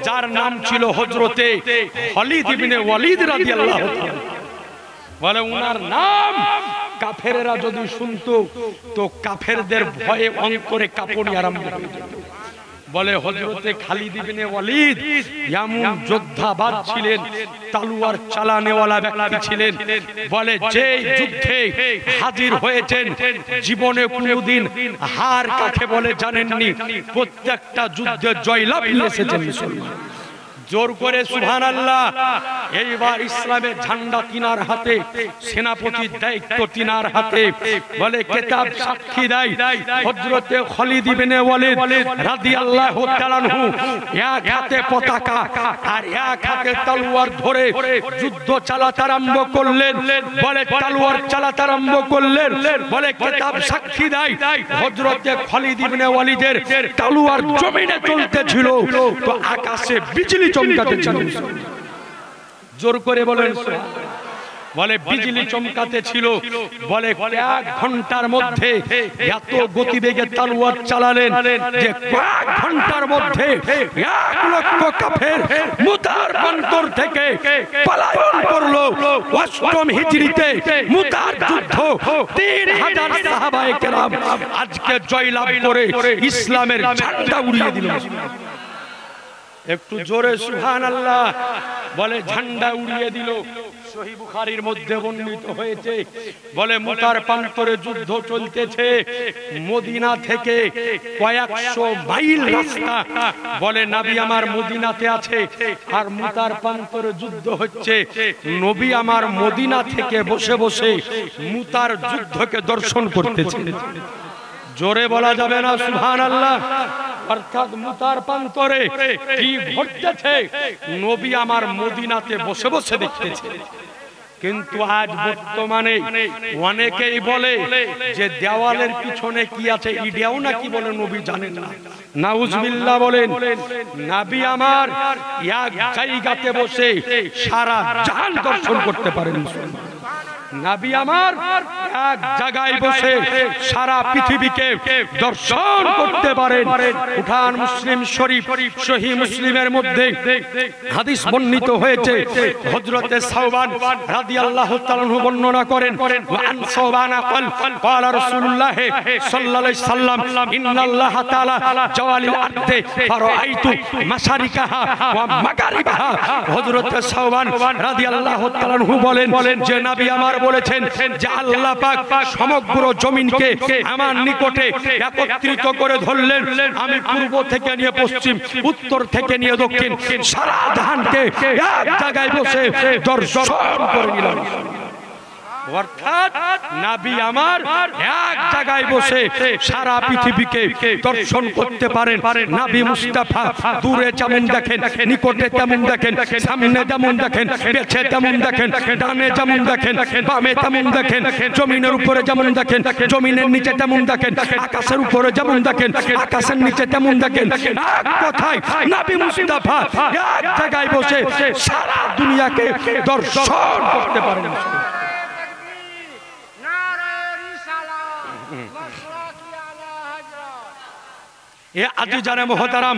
যার নাম ছিল হযরতে খালিদ ইবনে ওয়ালিদ রাদিয়াল্লাহু তাআলা। বলে উনার নাম কাফেররা যদি শুনতো তো কাফেরদের ভয়ে অন্তরে কাঁপুনি আরম্ভ হয়ে যেত। বলে হযরতে খালিদ ইবনে ওয়ালিদ এমন যোদ্ধাবাদ ছিলেন, তলোয়ার চালানেওয়ালা ব্যক্তি ছিলেন। বলে যে যুদ্ধে হাজির হয়েছেন জীবনে কোনোদিন হার কাকে বলে জানেননি, প্রত্যেকটা যুদ্ধে জয়লাভ নিয়ে এসেছেন মুসলমান। জোর করে সুবহানাল্লাহ। এইবার ইসলামের ঝান্ডা তিনার হাতে, সেনাপতির দায়িত্ব তিনার হাতে। বলে কিতাব সাক্ষী দেয় হযরতে খালিদ ইবনে ওয়ালিদ রাদিয়াল্লাহু তাআলা আনহু এক হাতে পতাকা আর এক হাতে তলোয়ার ধরে যুদ্ধ চালাতে আরম্ভ করলেন। বলে তলোয়ার চালাতে আরম্ভ করলেন। বলে কিতাব সাক্ষী দেয় হযরতে খালিদ ইবনে ওয়ালিদের তলোয়ার জমিনে চলতেছিল, তো আকাশে বিজলি চমকাতে ছিল। জোর করে বলেন। বলে বিজলি চমকাতে ছিল। বলে কয়েক ঘন্টার মধ্যে এত গতিবেগে তলোয়ার চালালেন যে কয়েক ঘন্টার মধ্যে 1 লক্ষ কাফের মুতার প্রান্তর থেকে পলায়ন করলো। 8ম হিজরিতে মুতার যুদ্ধ 3000 সাহাবায়ে কেরাম আজকে জয়লাভ করে ইসলামের ঝান্ডা উড়িয়ে দিল। একটু জোরে সুবহানাল্লাহ। বলে ঝান্ডা উড়িয়ে দিল। সহিহ বুখারীর মধ্যে বর্ণিত হয়েছে, বলে মুতার প্রান্তরে যুদ্ধ চলতেছে, মদিনা থেকে কয়েকশো মাইল রাস্তা। বলে নবী আমার মদিনাতে আছে আর মুতার প্রান্তরে যুদ্ধ হচ্ছে। নবী আমার মদিনা থেকে বসে বসে মুতার যুদ্ধকে দর্শন করতেছে। জোরে বলা যাবে না সুবহানাল্লাহ। অর্থাৎ মুতার প্রান্তরে কি ঘটতেছে নবী আমার মদিনাতে বসে বসে দেখতেছে। কিন্তু আজ বর্তমানে অনেকেই বলে যে দেওয়ালের পিছনে কি আছে ইডিয়াও নাকি বলে নবী জানেন না। নাউজুবিল্লাহ বলেন। নবী আমার এক জায়গাতে বসে সারা জাহান দর্শন করতে পারেন। নবী আমার এক জায়গায় বসে সারা পৃথিবীকে দর্শন করতে পারেন। উঠান মুসলিম শরীফ সহিহ মুসলিমের মধ্যে হাদিস বর্ণিত হয়েছে। হযরতে সাওবান রাদিয়াল্লাহু তাআলা আনহু বর্ণনা করেন, ওয়ান সাওবান ক্বাল ক্বালা রাসূলুল্লাহ সাল্লাল্লাহু আলাইহি সাল্লাম ইন্নাল্লাহ তাআলা জাওয়ালিল আরদি ফারাআইতু মাশারিকাহা ওয়া মাগারিবাহা। হযরতে সাওবান রাদিয়াল্লাহু তাআলা আনহু বলেন যে নবী আমার বলেছেন যে আল্লাহ পাক সমগ্র জমিনকে আমার নিকটে একত্রিত করে ধরলেন। আমি পূর্ব থেকে নিয়ে পশ্চিম, উত্তর থেকে নিয়ে দক্ষিণ সারা জাহানকে এক জায়গায় বসে দর্শন করে নিলাম। অর্থাৎ নবী আমার এক জায়গায় বসে সারা পৃথিবীকে দর্শন করতে পারেন। নবী মুস্তাফা দূরে যেমন দেখেন, নিকটে তেমন দেখেন, সামনে যেমন দেখেন, পেছে তেমন দেখেন, ডানে যেমন দেখেন, বামে তেমন দেখেন, জমিনের উপরে যেমন দেখেন, জমিনের নিচে তেমন দেখেন, আকাশের উপরে যেমন দেখেন, আকাশের নিচে তেমন দেখেন। এক কথায় নবী মুস্তাফা এক জায়গায় বসে সারা দুনিয়াকে দর্শন করতে পারেন। এ আজিজানে মুহতারাম,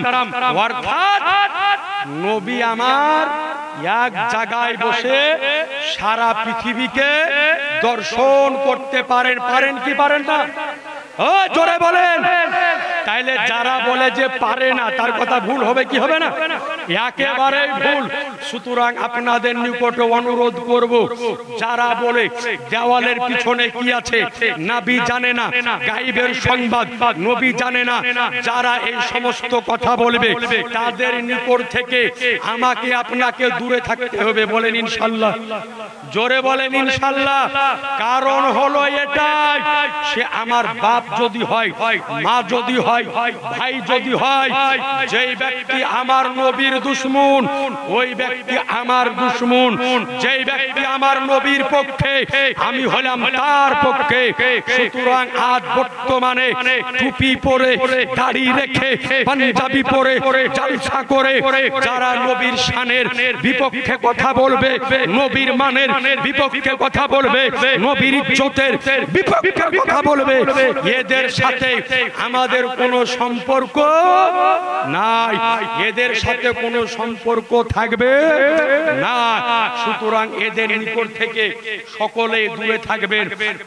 অর্থাৎ নবী আমার এক জায়গায় বসে সারা পৃথিবীকে দর্শন করতে পারেন। পারেন কি পারেন না? ও জোরে বলেন। তাইলে যারা বলে যে পারে না তার কথা ভুল হবে কি হবে না? একেবারে ভুল। সুতরাং আপনাদের নিকটে অনুরোধ করব, যারা বলে দেওয়ালের পিছনে কি আছে নবী জানে না, গায়েবের সংবাদ নবী জানে না, যারা এই সমস্ত কথা বলবে তাদের নিকট থেকে আমাকে আপনাকে দূরে থাকতে হবে। বলেন ইনশাআল্লাহ, জোরে বলেন ইনশাআল্লাহ। কারণ হলো এটাই, সে আমার বাপ যদি হয়, মা যদি হয়, ভাই যদি হয়, যেই ব্যক্তি আমার নবীর দুশমন ওই ব্যক্তি আমার দুশমন। যেই ব্যক্তি আমার নবীর পক্ষে আমি হলাম তার পক্ষে। সুতরাং আজ বর্তমানে টুপি পরে, দাড়ি রেখে, পাঞ্জাবি পরে, জালসা করে যারা নবীর শানের বিপক্ষে কথা বলবে, নবীর মানের বিপক্ষে কথা বলবে, নবীর ইজ্জতের বিপক্ষে কথা বলবে, এদের সাথে আমাদের কোনো সম্পর্ক নাই, এদের সাথে কোনো সম্পর্ক থাকবে না। সুতরাং এদের নিকট থেকে সকলে দূরে থাকবেন।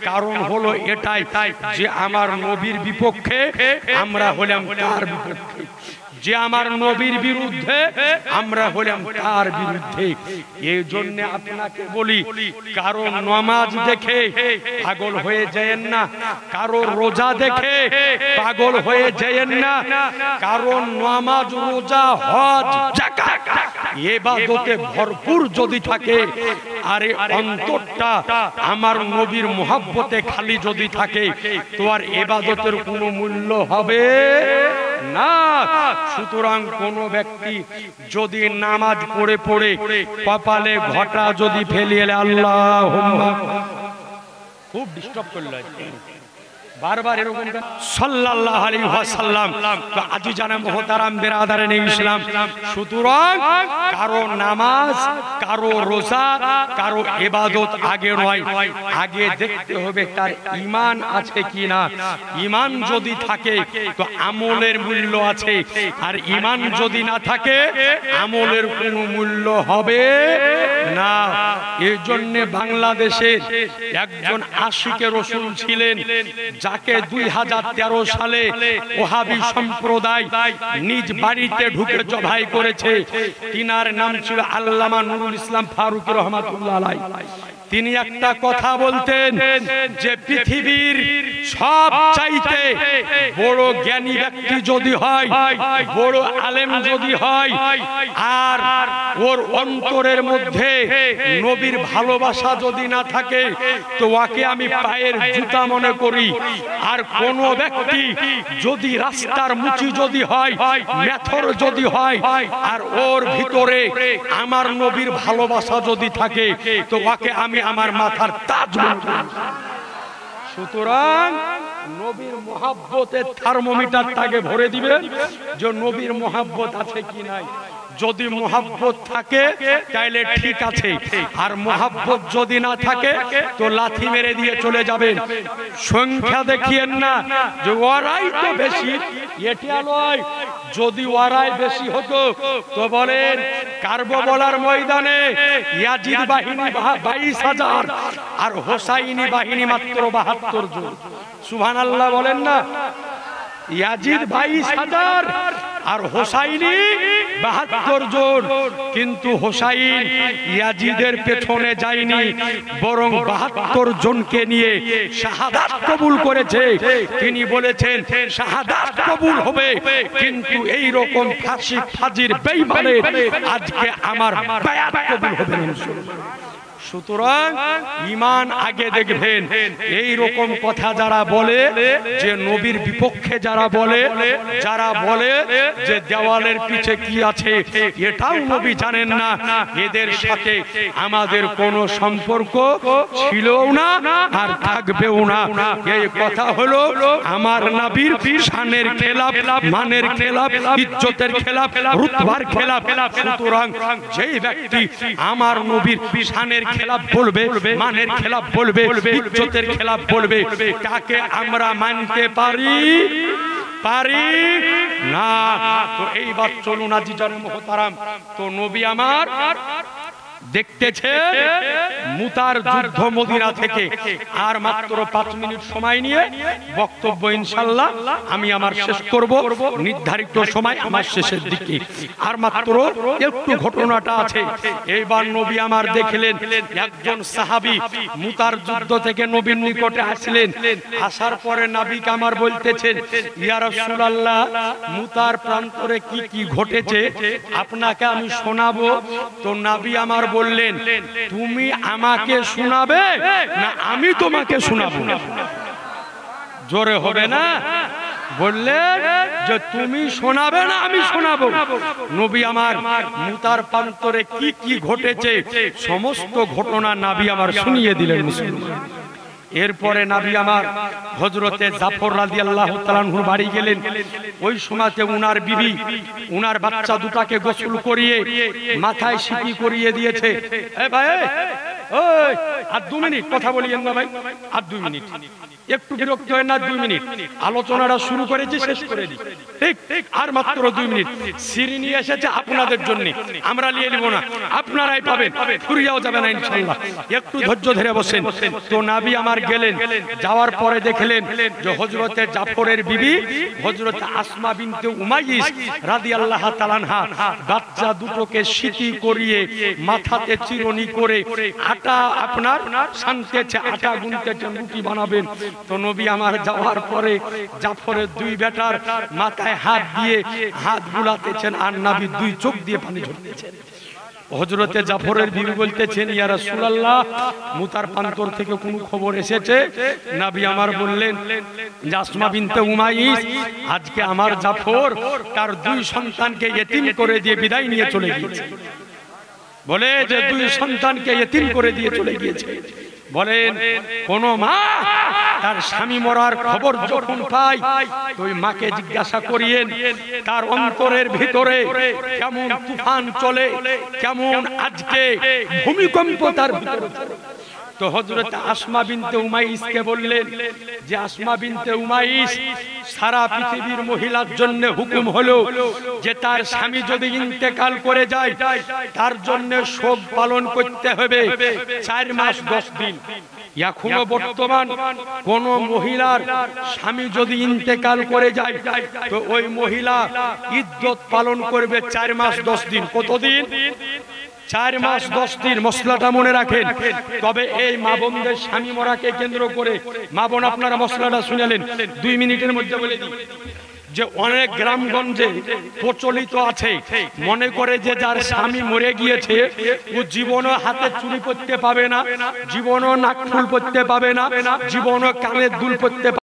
কারণ হলো এটাই যে আমার নবীর বিপক্ষে আমরা হলাম তার বিপক্ষে, যে আমার নবীর বিরুদ্ধে আমরা হলাম তার বিরুদ্ধে। এই জন্য আপনাকে বলি, কারো নামাজ দেখে পাগল হয়ে যায়েন না, কারো রোজা দেখে পাগল হয়ে যায়েন না। কারণ নামাজ, রোজা, হজ, যাকাত ইবাদতে ভরপুর যদি থাকে, আরে অন্তরটা আমার নবীর মুহাব্বতে খালি যদি থাকে, তো আর ইবাদতের কোনো মূল্য হবে না। সুতরাং কোন ব্যক্তি যদি নামাজ পড়ে পড়ে কপালে ঘটা যদি ফেলিয়ে, আল্লাহুম্মা, খুব ডিস্টার্ব করলো বারবার এরকম সাল্লাল্লাহু আলাইহি ওয়াসাল্লাম। তো আজিজানা মুহতারাম বিরাদারান ইসলাম, সুতরাং কারো নামাজ, কারো রোজা, কারো ইবাদত আগে নয়, আগে দেখতে হবে তার ঈমান আছে কিনা। ঈমান যদি থাকে তো আমলের মূল্য আছে, আর ঈমান যদি না থাকে আমলের কোনো মূল্য হবে না। এই জন্য বাংলাদেশের একজন আশিকে রাসূল ছিলেন, যাকে 2013 সালে ওহাবী সম্প্রদায় নিজ বাড়িতে ঢুকে জবাই করেছে। তিনার নাম ছিল আল্লামা নুরুল ইসলাম ফারুকী রহমাতুল্লাহ আলাইহি। তিনি একটা কথা বলতেন যে পৃথিবীর সব চাইতে বড় জ্ঞানী ব্যক্তি যদি হয়, বড় আলেম যদি হয়, আর ওর অন্তরের মধ্যে নবীর ভালোবাসা যদি না থাকে, তো ওকে আমি পায়ের জুতা মনে করি। আর কোন ব্যক্তি যদি রাস্তার মুচি যদি হয়, মেথর যদি হয়, আর ওর ভিতরে আমার নবীর ভালোবাসা যদি থাকে, তো ওকে আমি আমার মাথার তাজ মনে করি। সুতরাং নবীর মুহাব্বতের থার্মোমিটারটাকে ভরে দিবেন যে নবীর মুহাব্বত আছে কি নাই। যদি মুহাব্বত থাকে তাহলে ঠিক আছে, আর মুহাব্বত যদি না থাকে তো লাথি মেরে দিয়ে চলে যাবেন। সংখ্যা দেখিয়েন না যে ওরাই তো বেশি, এটা নয়। যদি ওরাই বেশি হতো তো বলেন কারবালার ময়দানে ইয়াজিদ বাহিনী 22,000 আর হোসাইনি বাহিনী মাত্র 72 জন। সুবহানাল্লাহ বলেন না। ইয়াজিদ 22,000 আর হোসাইনি 72 জন। কিন্তু হোসাইন ইয়াজিদের পেছনে যায়নি, বরং 72 জনকে নিয়ে শাহাদাত কবুল করেছে। তিনি বলেছেন শাহাদাত কবুল হবে, কিন্তু এই রকম ফাসিক ফাজির বেঈমানের আজকে আমার বায়াত কবুল হবে না। সুতরাং ঈমান আগে দেখবেন। এই রকম কথা যারা বলে যে নবীর বিপক্ষে, যারা বলে যে দেওয়ালের পিছে কি আছে এটাও নবী জানেন না, এদের সাথে আমাদের কোনো সম্পর্ক ছিলও না আর থাকবেও না। এই কথা হলো আমার নবীর শানের খেলাফ, মানের খেলাফ, ইজ্জতের খেলাফ, রুতবার খেলাফ। সুতরাং যেই ব্যক্তি আমার নবীর শানের খেলাফ বলবে, মানের খেলাফ বলবে, ইজ্জতের খেলাফ বলবে, তাকে আমরা মানতে পারি না। তো এইবার চলুন আজিজান মুহতারাম, তো নবী আমার দেখতেছে মুতার যুদ্ধ মদিনা থেকে আর মাত্র 5 মিনিট সময় নিয়ে বক্তব্য ইনশাআল্লাহ আমি আমার শেষ করব নির্ধারিত সময় আমার শেষের দিকে আর মাত্র একটু ঘটনাটা আছে এইবার নবী আমার দেখলেন একজন সাহাবী মুতার যুদ্ধ থেকে নবীর নিকটে আসলেন আসার পরে নবীকে আমার বলতেছেন ইয়া রাসূলুল্লাহ মুতার প্রান্তরে কি কি ঘটেছে আপনাকে আমি শোনাবো তো নবী আমার বললেন তুমি আমাকে শোনাবে না আমি তোমাকে শোনাবো জোরে হবে না বললেন যে তুমি শোনাবে না আমি শোনাবো নবী আমার মুতার প্রান্তরে কি কি ঘটেছে সমস্ত ঘটনা নবী আমার শুনিয়ে দিলেন মুসলমান এরপরে নবী আমার হযরতে জাফর রাদিয়াল্লাহু তাআলা আনহুর বাড়ি গেলেন ওই সময়তে উনার বিবি উনার বাচ্চা দুটাকে গোসল করিয়ে মাথায় সিঁথি করিয়ে দিয়েছে এ ভাই ওই আর 2 মিনিট কথা বলিয়েন না ভাই আর 2 মিনিট একটু বিরক্ত হয় না 2 মিনিট আলোচনাটা শুরু করেছি শেষ করে দিই ঠিক আর মাত্র 2 মিনিট সিঁড়ি নিয়ে এসেছে আপনাদের জন্য আমরা নিয়ে নিব না আপনারাই পাবেন ফুরিয়াও যাবে না ইনশাআল্লাহ একটু ধৈর্য ধরে বসেন তো নবী আমার গেলেন যাওয়ার পরে দেখলেন যে হযরতে জাফরের বিবি হযরতে আসমা বিনতে উমাইস রাদিয়াল্লাহু তাআলা আনহা বাচ্চা দুটোকে সিঁথি করিয়ে মাথাতে চিরুনি করে আটা আপনার সানতেছে আটা গুনতেছে রুটি বানাবেন তো নবী আমার যাওয়ার পরে জাফরের 2 বেটার মাথায় হাত দিয়ে হাত বুলাতেছেন আর নবী 2 চোখ দিয়ে পানি ঝরতেছেন হযরতে জাফরের বিবি বলতেছেন ইয়া রাসূলুল্লাহ মুতার প্রান্তর থেকে কোন খবর এসেছে নবী আমার বললেন যে আসমা বিনতে উমাইস আজকে আমার জাফর তার 2 সন্তানকে ইতিম করে দিয়ে বিদায় নিয়ে চলে গিয়েছে বলে যে 2 সন্তানকে ইতিম করে দিয়ে চলে গিয়েছে বলেন কোন মা তার স্বামী মরার খবর যখন পায় ওই মাকে জিজ্ঞাসা করিয়েন তার অন্তরের ভিতরে কেমন তুফান চলে কেমন আজকে ভূমিকম্প তার ভিতরে তো হযরত আসমা বিনতে উমাইসকে বললেন যে আসমা বিনতে উমাইস সারা পৃথিবীর মহিলার জন্য হুকুম হলো যে তার স্বামী যদি ইন্তেকাল করে যায় তার জন্য শোক পালন করতে হবে 4 মাস 10 দিন এখনো বর্তমান কোন মহিলার স্বামী যদি ইন্তেকাল করে যায় তো ওই মহিলা ইদ্দত পালন করবে 4 মাস 10 দিন কতদিন 4 মাস 10 দিন মশলাটা মনে রাখেন তবে এই মা বোনদের স্বামী মরাকে কেন্দ্র করে মা বোন আপনারা মশলাটা শুনলেন 2 মিনিটের মধ্যে বলে দিই যে অনেক গ্রামগঞ্জে প্রচলিত আছে মনে করে যে যার স্বামী মরে গিয়েছে ও জীবনও হাতে চুরি করতে পাবে না জীবনও নাক ফুল পরতে পাবে না জীবনও কানের দুল পরতে